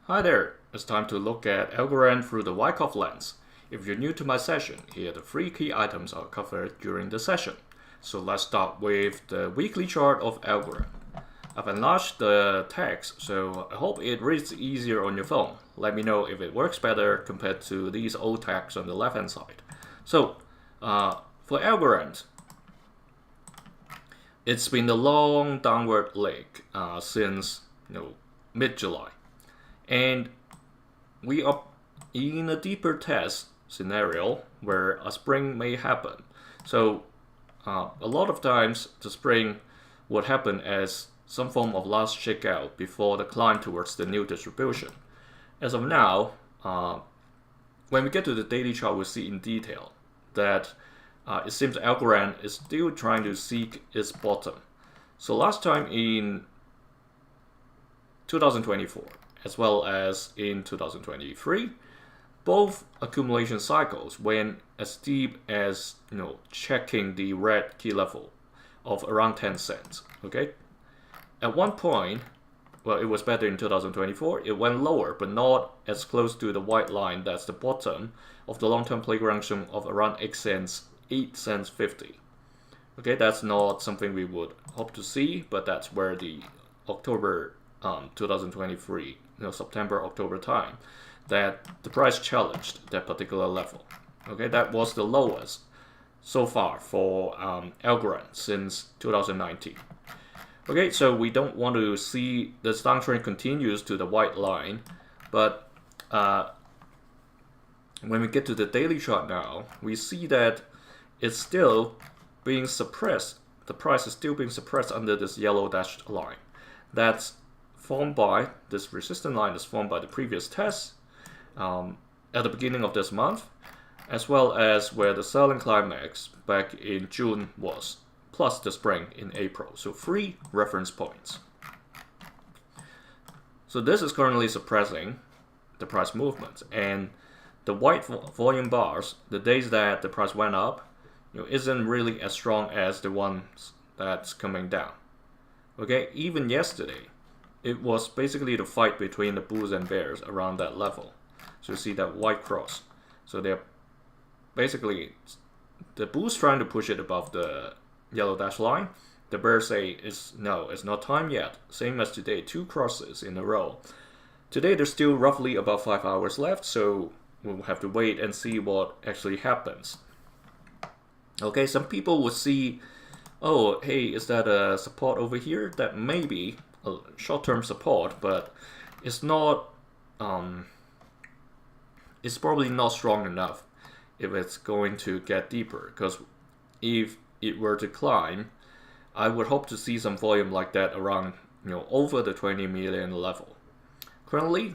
Hi there, it's time to look at Algorand through the Wyckoff lens. If you're new to my session, here are the 3 key items I'll cover during the session. So let's start with the weekly chart of Algorand. I've enlarged the text, so I hope it reads easier on your phone. Let me know if it works better compared to these old texts on the left hand side. So, for Algorand, it's been a long downward leg since mid-July. And we are in a deeper test scenario where a spring may happen. So a lot of times the spring would happen as some form of last shakeout before the climb towards the new distribution. As of now, when we get to the daily chart, we'll see in detail that it seems Algorand is still trying to seek its bottom. So last time in 2024, as well as in 2023, both accumulation cycles went as deep as checking the red key level of around 10 cents. Okay, at one point, well, it was better in 2024. It went lower, but not as close to the white line that's the bottom of the long-term playground zone of around 8 cents 50. Okay, that's not something we would hope to see, but that's where the October 2023, September, October time, that the price challenged that particular level. Okay, that was the lowest so far for Algorand since 2019. Okay, so we don't want to see this downtrend continues to the white line, but when we get to the daily chart now, we see that it's still being suppressed. The price is still being suppressed under this yellow dashed line. That's formed by this resistance line is formed by the previous test at the beginning of this month, as well as where the selling climax back in June was, plus the spring in April. So 3 reference points. So this is currently suppressing the price movement, and the white volume bars, the days that the price went up, isn't really as strong as the ones that's coming down. Okay, even yesterday, it was basically the fight between the bulls and bears around that level. So you see that white cross. So they're basically, the bulls trying to push it above the yellow dash line. The bears say, no, it's not time yet. Same as today, 2 crosses in a row. Today there's still roughly about 5 hours left, so we'll have to wait and see what actually happens. Okay, some people would see, oh, hey, is that a support over here? That may be a short-term support, but it's not. It's probably not strong enough if it's going to get deeper. Because if it were to climb, I would hope to see some volume like that around, over the 20 million level. Currently,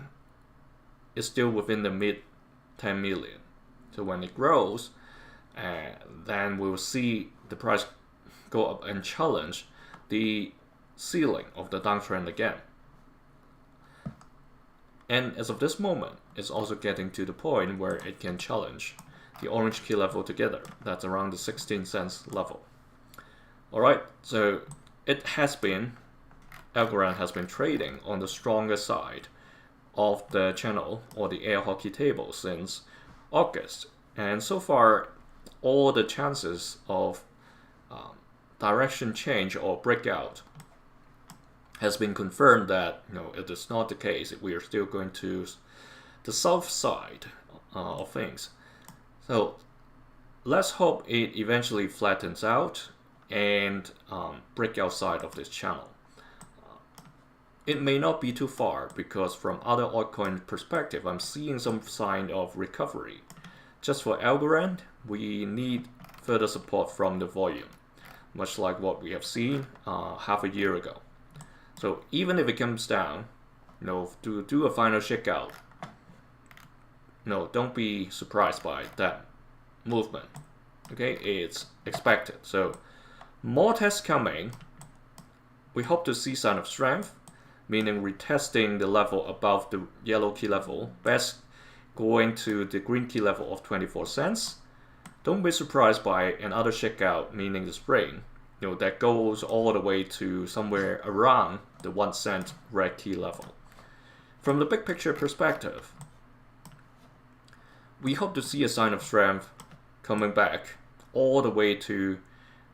it's still within the mid 10 million. So when it grows, then we'll see the price go up and challenge the ceiling of the downtrend again. And as of this moment, it's also getting to the point where it can challenge the orange key level together. That's around the 16 cents level. Alright, so Algorand has been trading on the stronger side of the channel or the air hockey table since August. And so far, all the chances of direction change or breakout has been confirmed that it is not the case. We are still going to the south side of things. So let's hope it eventually flattens out and break outside of this channel. It may not be too far because from other altcoin perspective, I'm seeing some sign of recovery. Just for Algorand, we need further support from the volume, much like what we have seen half a year ago. So even if it comes down, to do a final shakeout, don't be surprised by that movement. Okay, it's expected. So more tests coming. We hope to see sign of strength, meaning retesting the level above the yellow key level, best going to the green key level of 24 cents. Don't be surprised by another shakeout, meaning the spring, that goes all the way to somewhere around the 1 cent red key level. From the big picture perspective, we hope to see a sign of strength coming back all the way to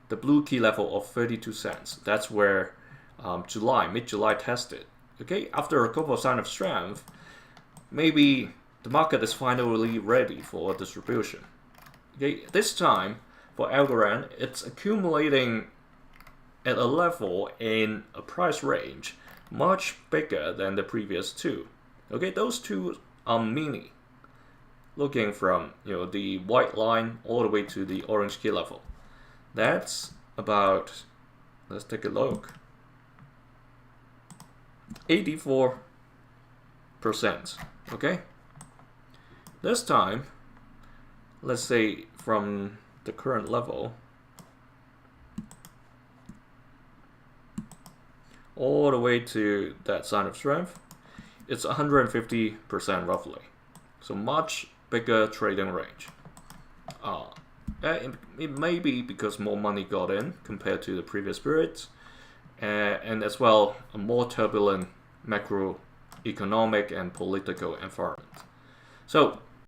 the blue key level of 32 cents. That's where mid-July tested. Okay, after a couple of signs of strength, maybe the market is finally ready for distribution. Okay, this time for Algorand, it's accumulating at a level in a price range much bigger than the previous two. Okay, those two are mini, looking from the white line all the way to the orange key level. That's about, let's take a look, 84%. Okay, this time, let's say from the current level all the way to that sign of strength, it's 150% roughly. So much bigger trading range. It may be because more money got in compared to the previous periods, and as well a more turbulent macroeconomic and political environment. So